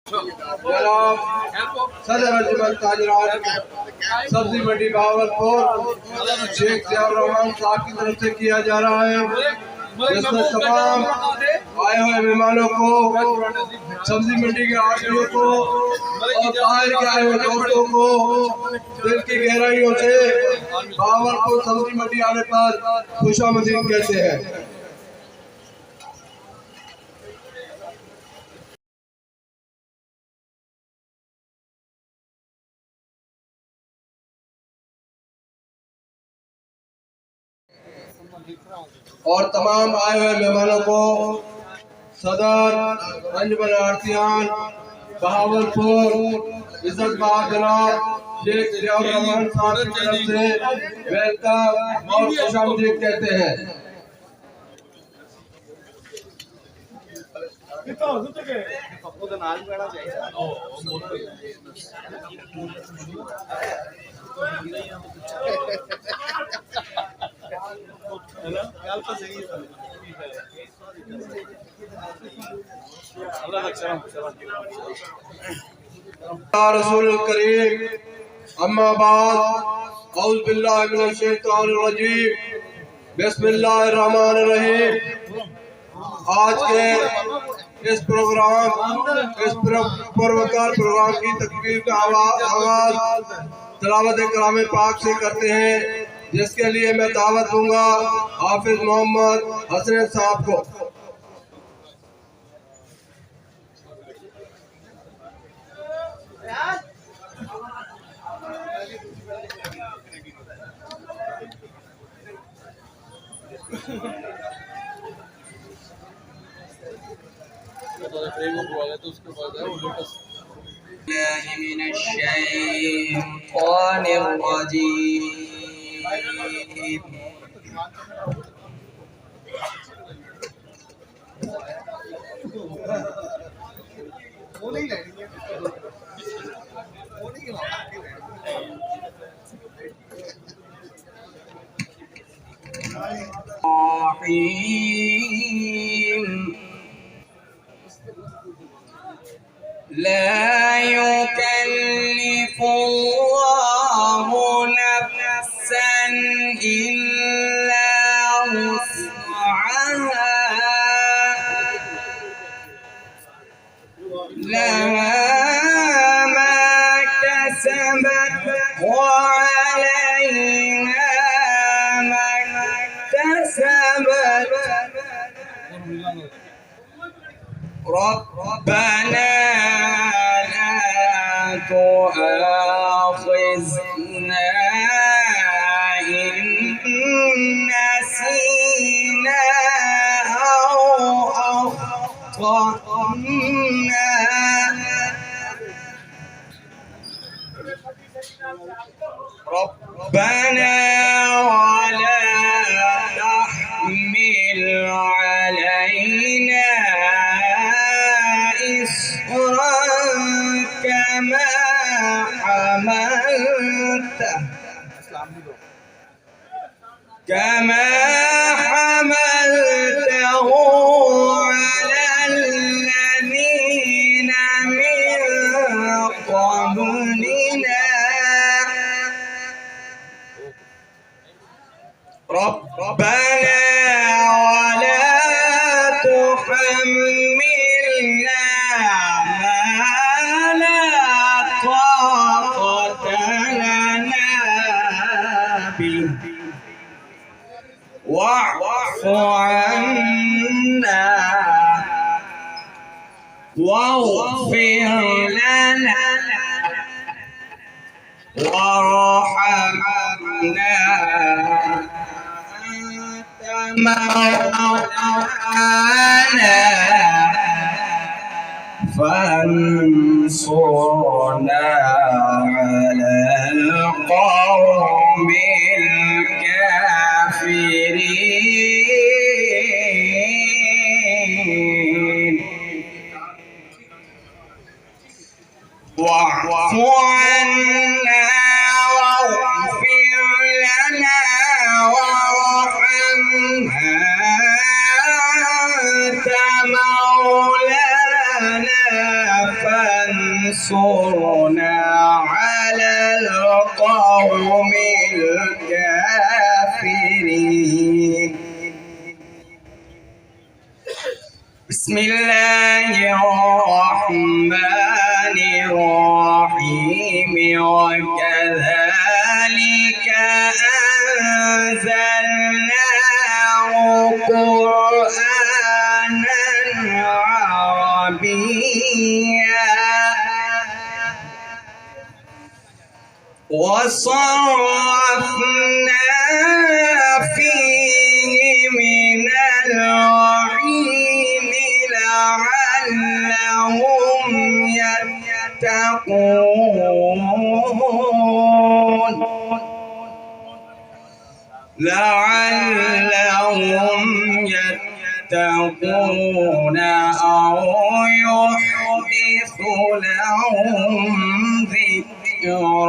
जनाब सदर अंजुमन ताजरात सब्जी मंडी बहावलपुर शेख जियाउर रहमान साहब की तरफ से किया जा रहा है, जिसमें तमाम आए हुए मेहमानों को, सब्जी मंडी के आदमियों को और बाहर के आए हुए दोस्तों को दिल की गहराइयों से बहावलपुर सब्जी मंडी आने पर खुशामदीद कहते हैं। और तमाम आए हुए मेहमानों को सदर अंजुमन आरतियान बहावलपुर इज्जतमाब जनाब शेख जियाउर रहमान साहब की तरफ से वेलकम और खुशामदीद कहते हैं। रसूल करीम अम्मा बाद औज़ु बिल्लाहि मिनश शैतानिर रजीम बिस्मिल्लाहिर रहमानिर रहीम। आज के इस पर्वकार प्रोग्राम की तकरीर का आगाज तिलावत कलाम पाक से करते हैं, जिसके लिए मैं दावत दूंगा हाफिज मोहम्मद हसन साहब को। لا يكلف الله نفسا إلا وسعها لها ما كسبت وعليها ما اكتسبت ربنا لا تؤاخذنا إن نسينا أو أخطأنا ربنا ولا تحمل علينا إصرا كما حملته على الذين من قبلنا ربنا ولا تحملنا ما لا طاقة لنا به واعف عنا واغفر لنا وارحمنا أنت مولانا فانصرنا على القوم الكافرين واعف عنا واغفر لنا وارحمنا أنت مولانا فانصرنا على القوم الكافرين. بسم الله الرحمن الرحيم. وكذلك أنزلناه قرآنا عربيا وصرفنا فيه من الوعيد لعلهم يتقون أو يحدث لهم ذكرا.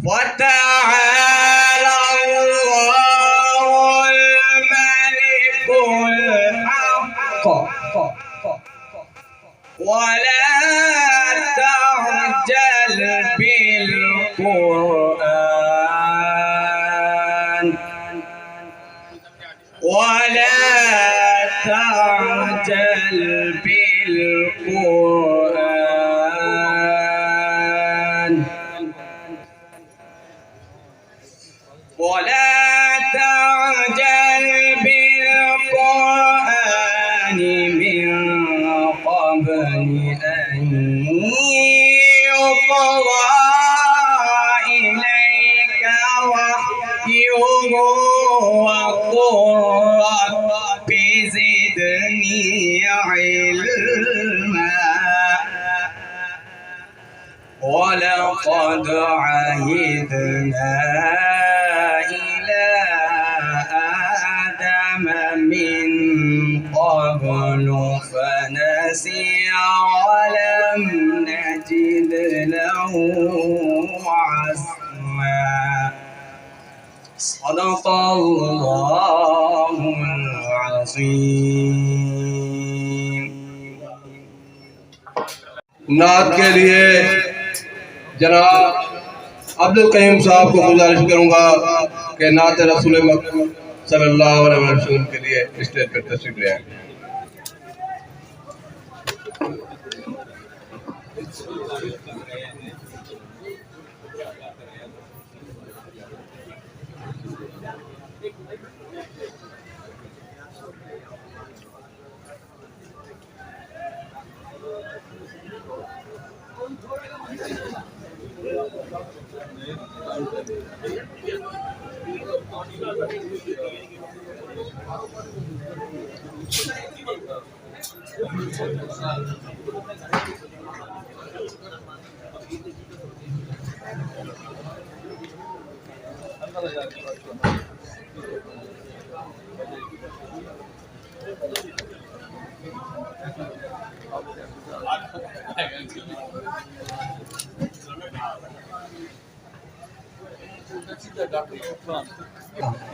وتعالى الله الملك الحق ولا تعجل بالقرآن من قبل أن يقضى إليك وحيه. وقل رب زدني علما. ولقد عهدنا إلى آدم من قبل فنسي ولم نجد له عزما. صدق الله العظيم. नात के लिए जनाब अब्दुल करीम साहब को गुजारिश करूंगा कि नात रसूल मकबूल सल्लल्लाहु अलैहि वसल्लम के लिए स्टेज पर तशरीफ ले आए।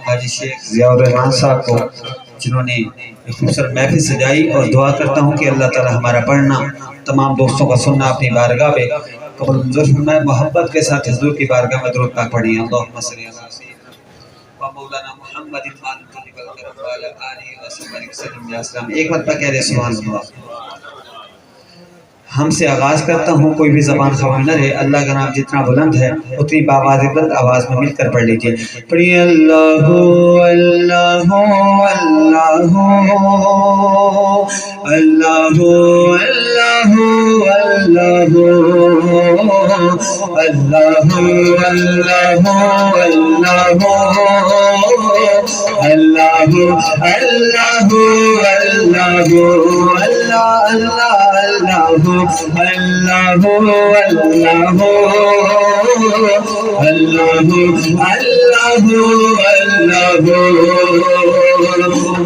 हाजी शेख ज़ियाउर रहमान साहब को जिन्होंने खूबसूरत महफिल सजाई, और दुआ करता हूँ कि अल्लाह ताला हमारा पढ़ना, तमाम दोस्तों का सुनना अपनी बारगाह में कबूल मंजूर फरमाए। मोहब्बत के साथ हुजूर की बारगाह में दुरूद पाक पढ़िए। अल्लाहुम्मा सल्ली अला सय्यिदिना मौलाना मुहम्मदिन व अला आलिहि व सल्लम। एक मरतबा कह रहे सुभान अल्लाह। हमसे आगाज़ करता हूँ, कोई भी ज़बान खामोश न रहे। अल्लाह का नाम जितना बुलंद है उतनी बावाज़ बुलंद आवाज़ में मिलकर पढ़ लीजिए। पढ़िए अल्लाहु अल्लाहु अल्लाहु अल्लाहु अल्लाहु अल्लाहु अल्लाहु अल्लाहु अल्लाहु अल्लाहु अल्लाहु अल्लाह अल्लाहु अल्लाहु अल्लाहु अल्लाहु अल्लाहु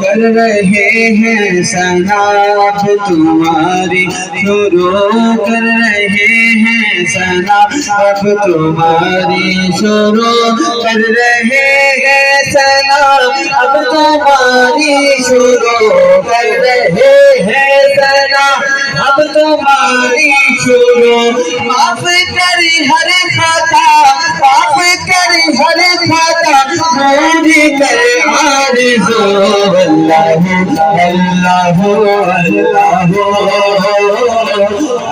کر رہے ہیں ثنا اب تمہاری شروع کر رہے ہیں ثنا اب تمہاری شروع کر رہے ہیں ثنا اب تمہاری شروع کر رہے ہیں ثنا اب تمہاری شروع معاف کر ہر خطا معاف کر ہر خطا پوری کر آرزو اللہ اللہ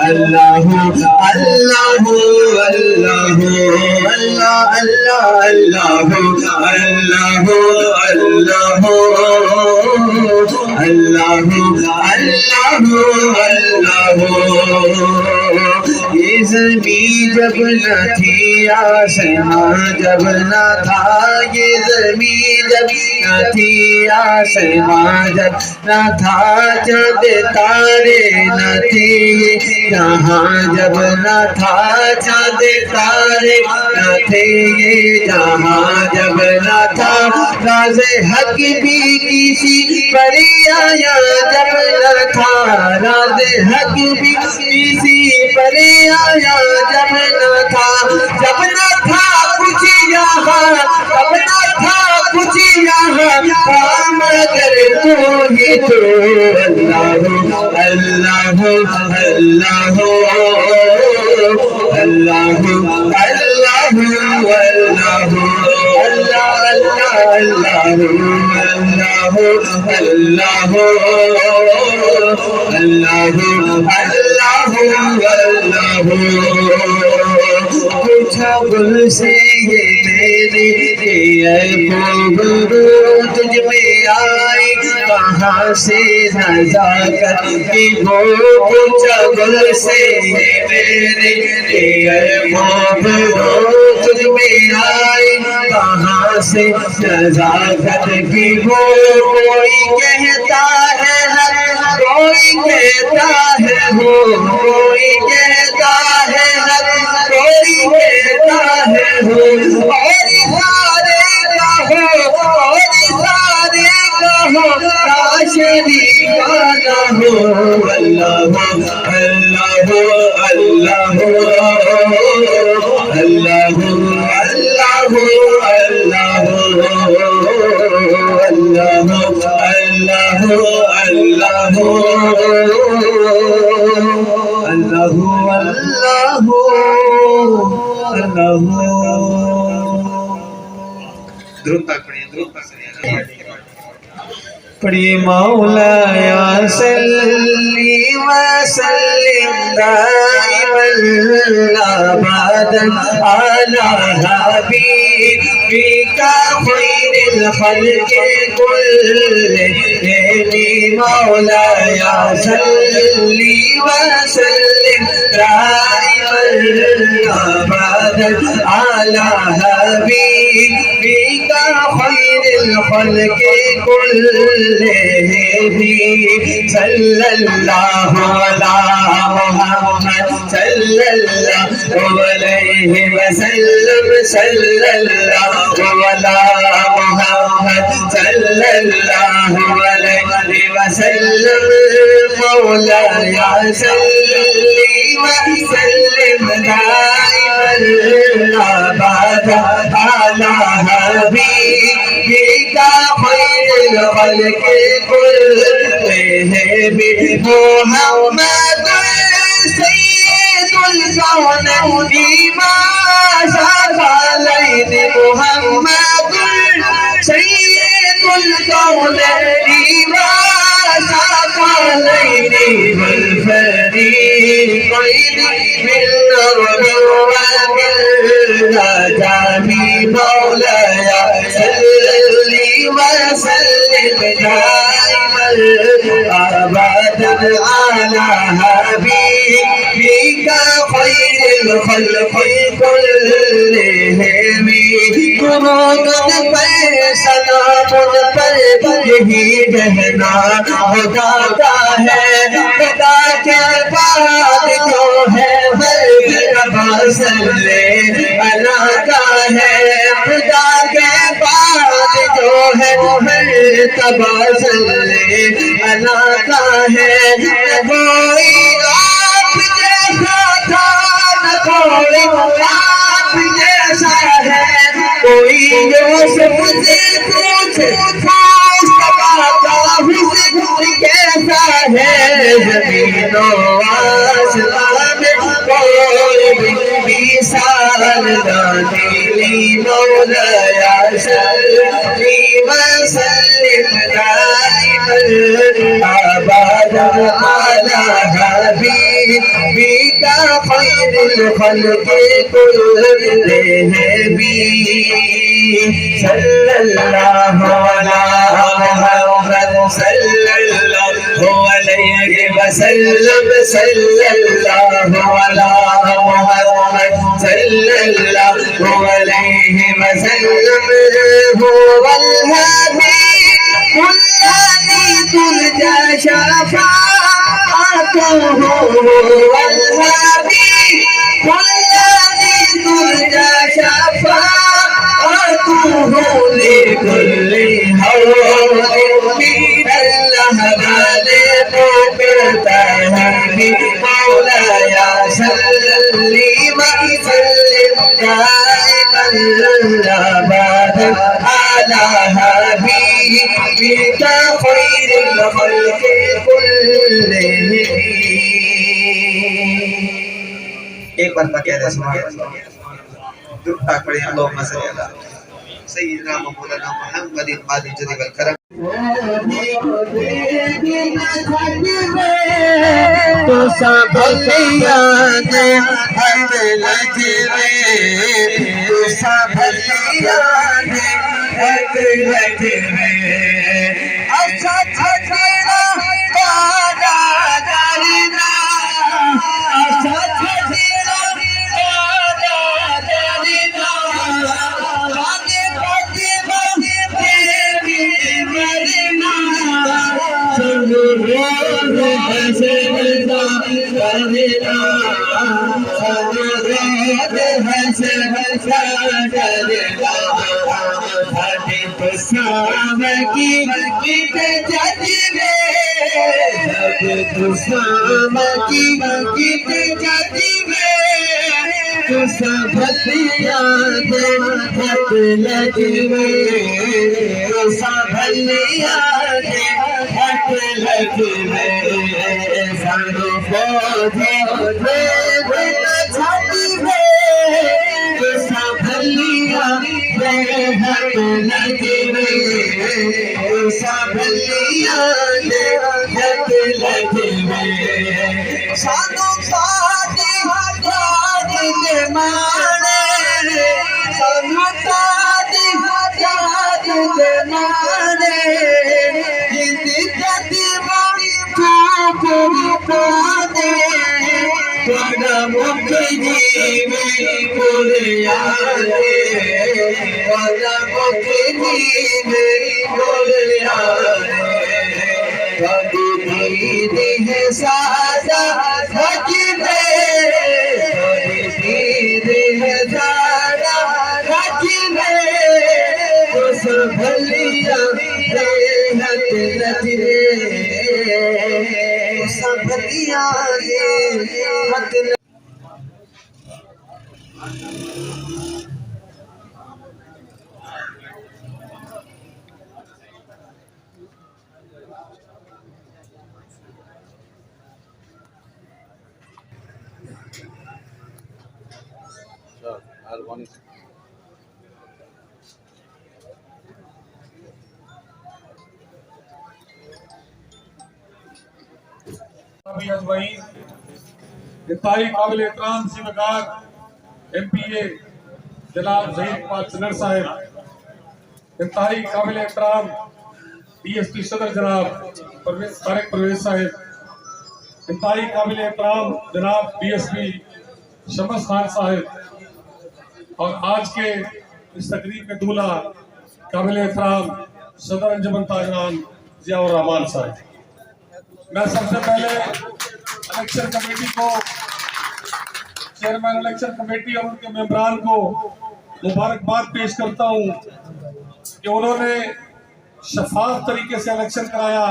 اللہ اللہ اللہ یہ زمین جب نہ تھی آسمان جب نہ تھا یہ زمین جب نہ تھی آسمان جب نہ تھا چاند تارے نہ تھی جہاں جب نہ تھا چاند تارے نہ تھے یہ جہاں جب نہ تھا راز حق بھی کسی پر آیا جب نہ تھا راز حق بھی کسی پر آیا جب نہ تھا کچھ یہاں جب نہ تھا کچھ یہاں مگر تو ہی تو اللہ اللہ اللہ اللہ پوچھا گل سے یہ میری تجھ میں آئی کہاں سے نزاکت کی وہ پوچھا گل سے یہ میری تجھ میں آئی کہاں سے نزاکت کی وہ کوئی کہتا ہے کوئی کہتا ہے وہ کوئی کہتا ہے کوئی کہتا ہے وہ اور سارے کہو شریکانہ ہو اللہ اللہ اللہ اللہ پڑھیے مولا یا صلی وسلم دائما ابدا علی حبیبک خیر الخلق کلہم مولا یا صلی وسلم دائما ابدا علی حبیبک خیر الخلق كلهم صلى الله على محمد صلى الله عليه وسلم صلى الله على محمد صلى الله عليه وسلم مولاي صلي وسلم دائما ابدا على حبيبك خير الخلق كلهم محمد سيد الكونين ما ثقلين محمد سيد الكونين ما ثقلين والفريقين من نور وبالنجم مولاي صلي وسلم دائما ابدا على حبيبك خير الخلق كلهم درود پر سلام پر یہی کہنا خدا کا ہے خدا کے بعد جو ہے مرحبا صلی اللہ کا ہے خدا کے ہے مرتبہ صلی اللہ کا ہے کوئی آپ جیسا تھا نہ کوئی آپ جیسا ہے کوئی یوسف سے پوچھے مصطفیٰ کا حسن کیسا ہے زمین و آسمان میں کوئی بھی مثال نہ ملی مولایا صلی وسلم دائما ابدا على حبيبك خير الخلق كلهم صلى الله على محمد صلى الله عليه وسلم صلى الله على محمد صلى الله عليه وسلم هو الهادي كلني ترجى شفاعته هو الهادي كلني ترجى شفاعته لكل هول من اللهبان مبتهل مولاي سلم سلم دائما ابدا على حبيبك خير الخلق كلهم. ایک بار کہہ دیں سبحان اللہ درود پاک پڑھیں اللہم صلی اللہ سیدنا مولانا محمد قاضی جلیل الکرم. تو سنبھلیا دے ہم لجوے تو سنبھلیا دے ہم لجوے اچھا چھڑا پادا دارنا اچھا چھڑا پادا دارنا آگے پاگے باگے مرنا سنو روز حسنتا کرنا سنو روز حسنتا کرنا ہمیں پسام کی گیت جاجیے ہمیں پسام کی گیت جاجیے تو سنبھلیا دے ہاتھ لجوے تو سنبھلیا دے ہاتھ لجوے سانو فوجی دینا چھاٹیے تو سنبھلیا دے ہاتھ لجوے تو سنبھلیا دے ہاتھ لجوے سانو سادی یاد دے مانے سانو سادی یاد دے مانے جیتی جاتی باری پھوپو پانے تھوڑا مکھی جیوے بولیا رے تھوڑا مکھی جیوے بولیا رے تھوڑی دیدی ہے سازا تھکی دے تھوڑی دیدی ہے سازا تھکی دے تو سنبھلیا دے ہاتھ لجوے سنبھلیا دے ہاتھ لجوے. اجمعین انتہائی قابل احترام سینئر MP جناب ظہیر اقبال چنر صاحب، انتہائی قابل احترام DSP صدر جناب طارق پرویز صاحب، انتہائی قابل احترام جناب DSP شمس خان صاحب، اور آج کے اس تقریب کے دولہ قابل احترام صدر انجمن تاجران ضیاء الرحمان صاحب. میں سب سے پہلے الیکشن کمیٹی کو، چیئرمین الیکشن کمیٹی اور ان کے ممبران کو مبارکباد پیش کرتا ہوں کہ انہوں نے शफाफ तरीके से इलेक्शन कराया,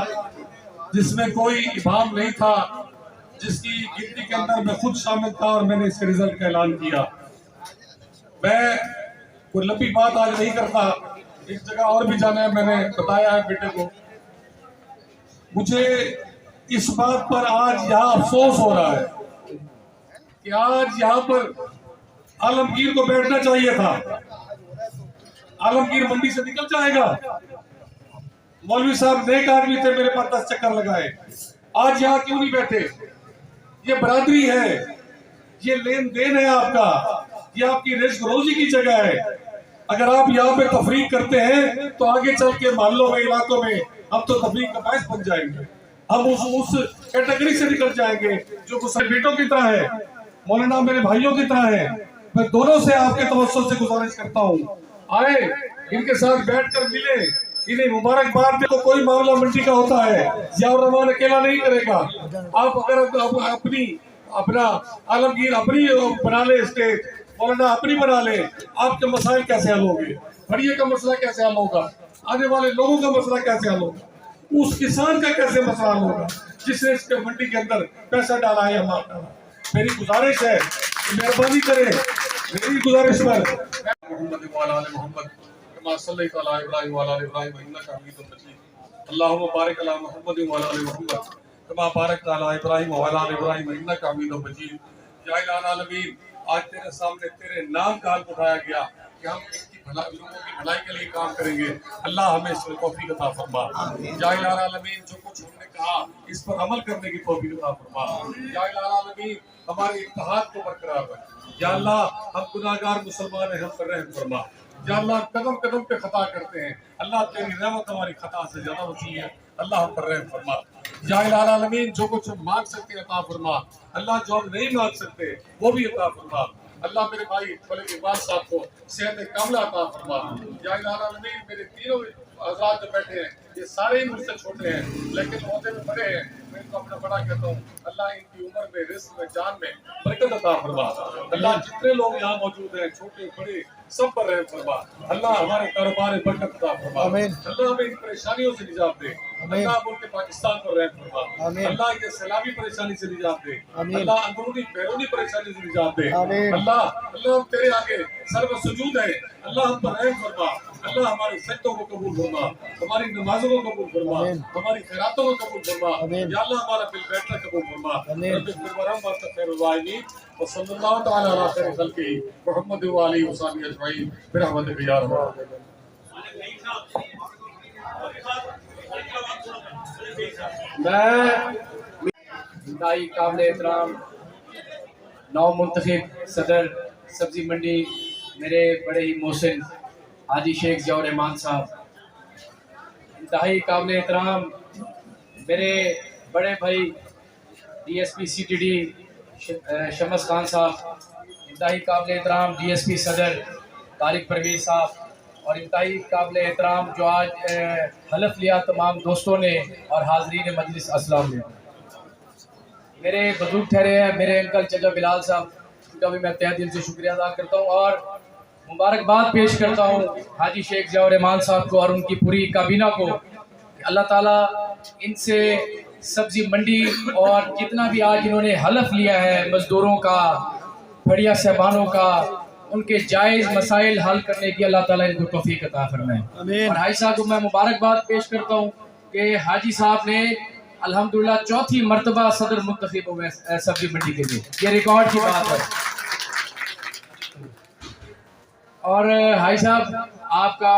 जिसमें कोई इबाम नहीं था, जिसकी गिनती के अंदर मैं खुद शामिल था और मैंने इसके रिजल्ट का ऐलान किया। मैं कोई लंबी बात आज नहीं करता, एक जगह और भी जाना है, मैंने बताया है बेटे को। मुझे इस बात पर आज यहाँ अफसोस हो रहा है कि आज यहाँ पर आलमगीर को बैठना चाहिए था। आलमगीर मंडी से निकल जाएगा। मौलवी साहब नेक आदमी थे, मेरे पास 10 चक्कर लगाए। आज यहाँ क्यों नहीं बैठे? ये बरादरी है, ये लेन देन है आपका, ये आपकी रिज़्क़ रोजी की जगह है। अगर आप यहाँ पे तफरीक करते हैं तो आगे चल के मोहल्लों में, इलाकों में हम तो तफरीक का बायस बन जाएंगे। हम उस कैटेगरी से निकल जाएंगे जो मुझसे बेटों की तरह है, मौलाना मेरे भाइयों की तरह है। मैं दोनों से आपके तवज्जुह से गुजारिश करता हूँ, आए इनके साथ बैठकर मिले, इन्हें मुबारकबाद दे। तो कोई मामला मंडी का होता है, जियाउर रहमान अकेला नहीं करेगा। आप अगर अपना आलमगीर अपनी बना ले स्टेज, मौलाना अपनी बना ले, आपके मसाइल कैसे हल होंगे? फड़िए का मसला कैसे हल होगा? आने वाले लोगों का मसला कैसे हल होगा? उस किसान का कैसे मसला हल होगा जिसने इसके मंडी के अंदर पैसा डाला है? हमारा मेरी गुजारिश है, मेहरबानी करें मेरी गुजारिश पर। मोहम्मद व आले मोहम्मद कमा सल्लैता अला इब्राहीम व आले इब्राहीम इन्नका हमीदुम मजीद। अल्लाहुम्मा बारिक अला मोहम्मद व आले मोहम्मद कमा बारकता अला इब्राहीम व आले इब्राहीम इन्नका हमीदुम मजीद। या इलाहा आलमीन, आज तेरे सामने तेरे नाम का हाथ उठाया गया कि हम इसकी लोगों की भलाई के लिए काम करेंगे। अल्लाह हमें इसमें तौफीक अता फरमा। या इलाहा आलमीन, जो कुछ हमने कहा इस पर अमल करने की तौफीक अता फरमा। या इलाहा आलमीन, हमारे इत्तेहाद को बरकरार रख। या अल्लाह, हम गुनाहगार मुसलमान हैं, हम पर रहम फरमा। या अल्लाह, कदम कदम पे खता करते हैं, अल्लाह तेरी रहमत हमारी खता से ज्यादा होती है, अल्लाह हम पर रहम फरमा। या इलाहा आलमीन, जो कुछ हम मांग सकते हैं अता फरमा। अल्लाह, जो हम नहीं मांग सकते वो भी अता फरमा। अल्लाह, मेरे भाई मलिक इकबाल साहब को सेहत कामिला अता फरमा। या इलाहा आलमीन, मेरे तीनों हज़रात जो बैठे हैं ये सारे ही मुझसे छोटे हैं लेकिन ओहदे में बड़े हैं, मैं इनको अपना बड़ा कहता हूँ। अल्लाह, इनकी उम्र में, रिज़्क़ में, जान में बरकत अता फरमा। अल्लाह, जितने लोग यहाँ मौजूद हैं, छोटे बड़े, सब पर रहम फरमा। अल्लाह, हमारे कारोबार में बरकत अता फरमा। अल्लाह, हमें इन परेशानियों से निजात दे। अल्लाह, मुल्क पाकिस्तान पर रहम फरमा। अल्लाह, ये सैलाबी परेशानी से निजात दे। अल्लाह, अंदरूनी बैरूनी परेशानी से निजात दे। अल्लाह, हम तेरे आगे सर्व सुजूद है, अल्लाह हम पर रहम फरमा। अल्लाह, हमारे सजदों को कबूल फरमा, हमारी नमाजों को कबूल फरमा, हमारी खैरातों को कबूल फरमा। या अल्लाह, हमारा बिल बैठना कबूल फरमा। व सल्लल्लाहु तआला अला खैरि खल्क़िही मुहम्मद व आलिहि व सहबिही अजमईन बिरहमतिका या रब्बल आलमीन। मैं इंतहाई काबिल एहतराम नौ मुंतखब सदर सब्जी मंडी मेरे बड़े ही मोहसिन हाजी शेख ज़ियाउर रहमान साहब, इंतहाई काबिल एहतराम मेरे बड़े भाई DSP CTD शमस खान साहब, इंतहाई काबिल एहतराम DSP सदर तारिक परवेज़ साहब, और इंतहाई काबिल एहतराम जो आज हलफ लिया तमाम दोस्तों ने और हाज़रीन मजलिस अस्सलाम ने। मेरे बुजुर्ग ठहरे हैं, मेरे अंकल चचा बिलाल साहब, उनका भी मैं तहे दिल से शुक्रिया अदा करता हूँ और मुबारकबाद पेश करता हूँ हाजी शेख ज़ियाउर रहमान साहब को और उनकी पूरी काबीना को। अल्लाह ताला इनसे सब्ज़ी मंडी और जितना भी आज इन्होंने हलफ लिया है मज़दूरों का, फड़िया साहबानों का, उनके जायज़ मसाइल हल करने की अल्लाह ताला इनको तौफीक अता फरमाए। और हाजी साहब को मैं मुबारकबाद पेश करता हूँ कि हाजी साहब ने अल्हम्दुलिल्लाह चौथी मरतबा सदर मुंतखब हुए सब्जी मंडी के लिए, ये रिकॉर्ड की बात है। और हाजी साहब, आपका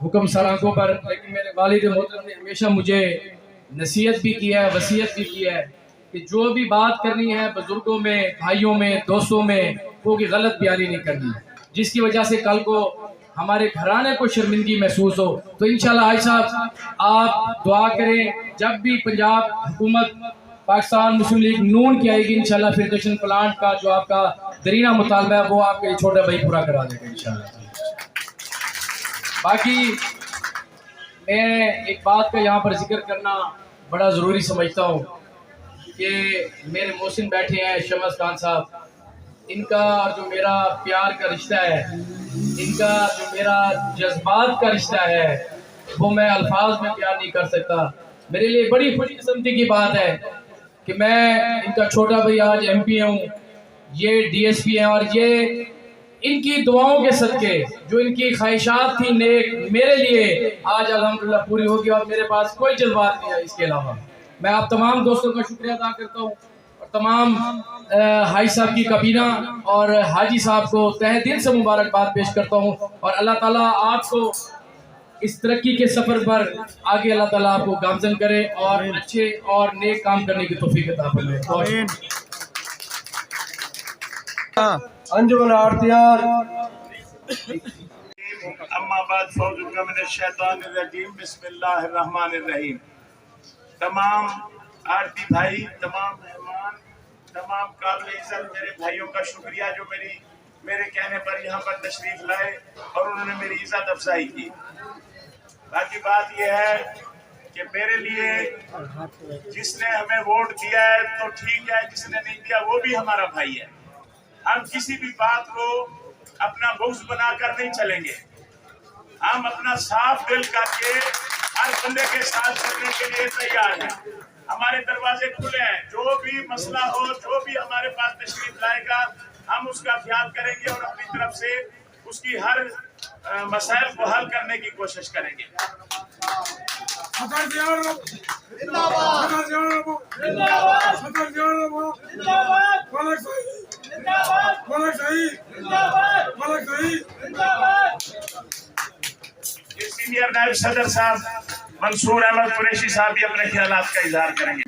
हुक्म सर आंखों पर, लेकिन मेरे वालिद मोहतरम ने हमेशा मुझे नसीहत भी की है, वसीयत भी की है कि जो भी बात करनी है बुजुर्गों में, भाइयों में, दोस्तों में, वो की गलत बयानी नहीं करनी, जिसकी वजह से कल को हमारे घराने को शर्मिंदगी महसूस हो। तो इंशाल्लाह हाजी साहब आप दुआ करें, जब भी पंजाब हुकूमत पाकिस्तान मुस्लिम लीग नून की आएगी इंशाल्लाह फिल्ट्रेशन प्लांट का जो आपका दरीना मुतालबा है वो आपके छोटा भाई पूरा करा देगा इंशाल्लाह। बाकी मैं एक बात का यहाँ पर जिक्र करना बड़ा ज़रूरी समझता हूँ कि मेरे मोहसिन बैठे हैं शमस खान साहब, इनका जो मेरा प्यार का रिश्ता है, इनका जो मेरा जज्बात का रिश्ता है, وہ میں الفاظ میں بیان نہیں کر سکتا۔ میرے لیے بڑی خوش قسمتی کی بات ہے کہ میں ان کا چھوٹا بھائی آج ایم پی ہوں، یہ ڈی ایس پی ہیں، اور یہ ان کی دعاؤں کے صدقے جو ان کی خواہشات تھی نیک میرے لیے آج الحمدللہ پوری ہوگی، اور میرے پاس کوئی جذبات نہیں ہے اس کے علاوہ۔ میں آپ تمام دوستوں کا شکریہ ادا کرتا ہوں، اور تمام حاجی صاحب کی کابینہ اور حاجی صاحب کو تہ دل سے مبارکباد پیش کرتا ہوں، اور اللہ تعالیٰ آپ کو اس ترقی کے سفر پر آگے اللہ تعالیٰ آپ کو گامزن کرے اور اچھے اور نیک کام کرنے کی توفیق عطا فرمائے۔ انجمن آرتیار اما بعد فوز من الشیطان الرجیم بسم اللہ الرحمن الرحیم۔ تمام آرتی بھائی، تمام مہمان، تمام قابل عزت میرے بھائیوں کا شکریہ جو میرے کہنے پر یہاں پر تشریف لائے اور انہوں نے میری عزت افزائی کی۔ باقی بات یہ ہے کہ میرے لیے جس نے ہمیں ووٹ دیا ہے تو ٹھیک ہے، جس نے نہیں دیا وہ بھی ہمارا بھائی ہے۔ ہم کسی بھی بات کو اپنا بغض بنا کر نہیں چلیں گے، ہم اپنا صاف دل کر کے ہر بندے کے ساتھ چلنے کے لیے تیار ہیں۔ ہمارے دروازے کھلے ہیں، جو بھی مسئلہ ہو، جو بھی ہمارے پاس تشریف لائے گا ہم اس کا خیال کریں گے اور اپنی طرف سے اس کی ہر مسائل کو حل کرنے کی کوشش کریں گے۔ سینئر نائب صدر صاحب منصور احمد قریشی صاحب بھی اپنے خیالات کا اظہار کریں گے۔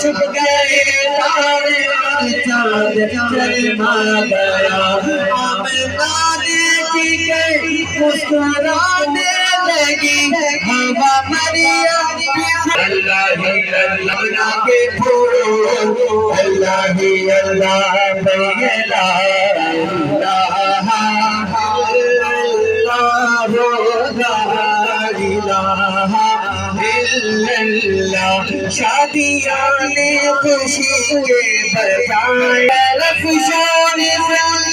چپ گئے تارے چاند چرما گیا، مسکرانے لگی ہوا مریم، اللہ ہی اللہ کے پھول، اللہ ہی اللہ لا الہ الا اللہ۔ شادیاں نے خوشی کے بجائے رفشان سے